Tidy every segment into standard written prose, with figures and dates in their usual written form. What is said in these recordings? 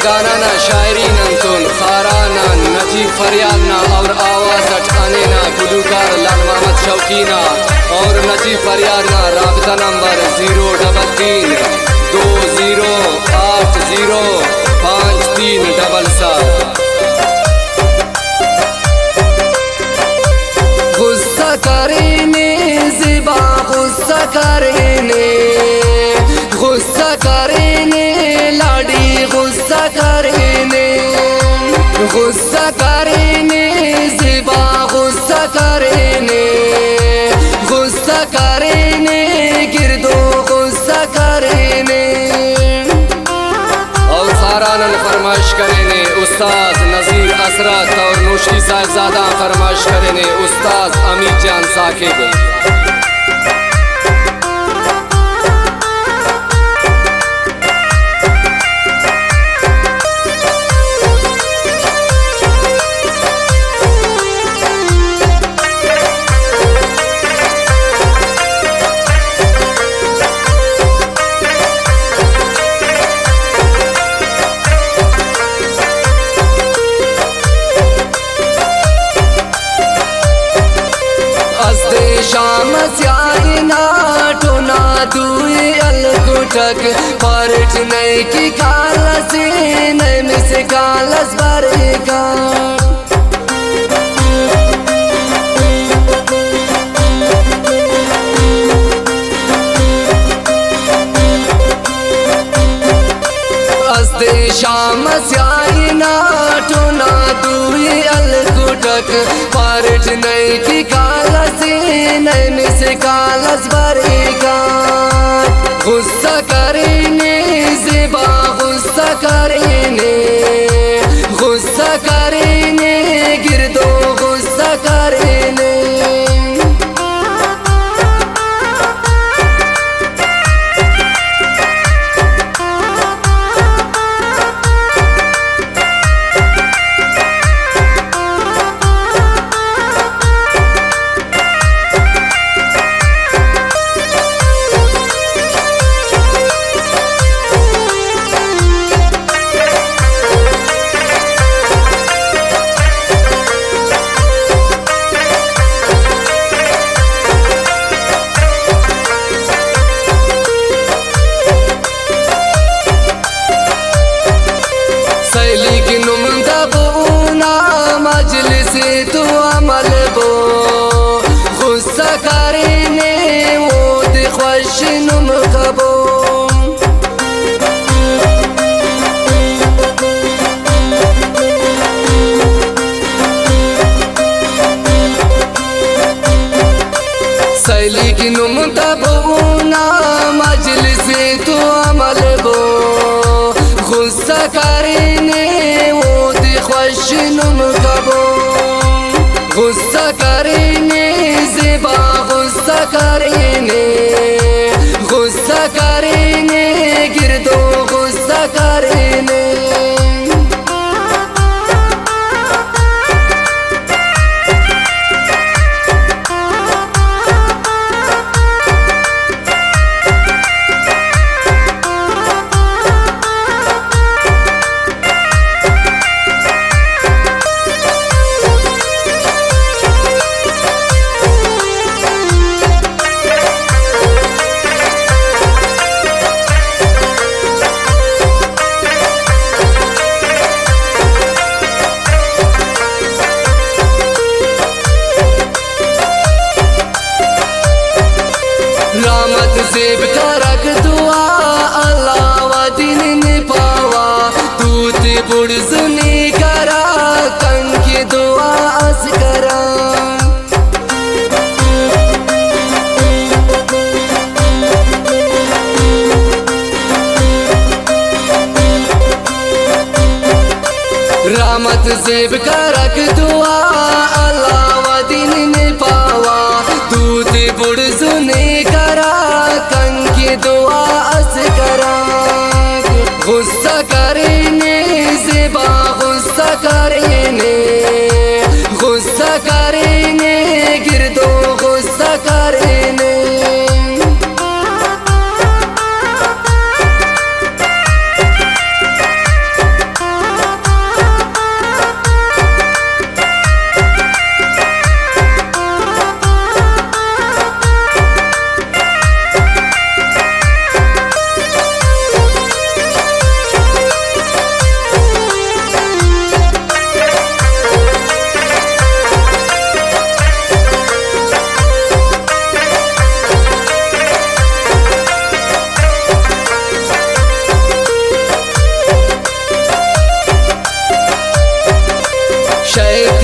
गाना ना शायरी नंतुन खाराना नजीब फरियादना और आवाज अठाने ना गुलूकार लाल मोहम्मद शौकीना और नजीब फरियादना राबता नंबर 03320805377। गुस्सा करेने ज़िबा गुस्सा करेने, गुस्सा करेने लाडी गुस्सा करेने, गुस्सा करेने ज़िबा गुस्सा करेने, गुस्सा करेने गिरदो गुस्सा करेने। और खारानन फरमाइश करेने उस्ताद नज़ीर असरत और नूशी साहिबजादा फरमाइश करेने उस्ताद अमीर जान साकिब। शाम स्याइना टोना दुए अलगुटक परट नहीं की कालस नहीं मिस कालस बरेगा। अस्ते शाम स्याइना टोना दुए अलगुटक परट नहीं की कालस नहीं मिस कालस बरेगा। गुस्सा करेने ज़िबा गुस्सा करेने, गुस्सा करेने गिरदो गुस्सा करेने। मजलिसे तो अमल बो गुस्सा करेने वो दे ख्वाहिश नुम कबो। सैली की नुम तबो ना मजलिसे तो अमल बो गुस्सा करेने वो दे ख्वाहिश नुम कबो। गुस्सा करेने ज़िबा गुस्सा करेने, गुस्सा करेने गिरदो गुस्सा करेने। रामत ज़ेब का रख दुआ अलाउद्दीन ने पावा दूत बुड़जुनी करा कन की दुआ अस करा। रामत ज़ेब का रख दुआ अलाउद्दीन ने पावा दूत बुड़जुनी करा कन की दुआ अस करा। गुस्सा करेने ज़िबा गुस्सा करेने, गुस्सा करेने गिरदो गुस्सा करेने।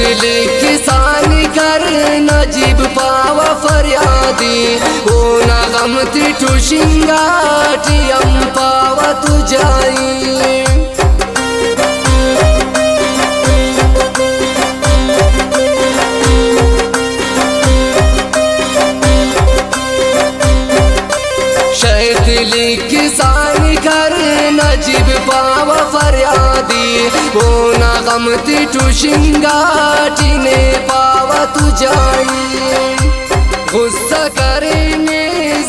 किसान कर नजीब पावा फरियादी ओ ना गम ती ठुशिंगा टियम पावा तू जाई किसान कर नजीब पावा फरियादी वो ना गम ती ठुशिंगा टीने पावा तू जाई गुस्सा करे ने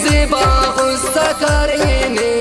ज़ेबा गुस्सा करे ने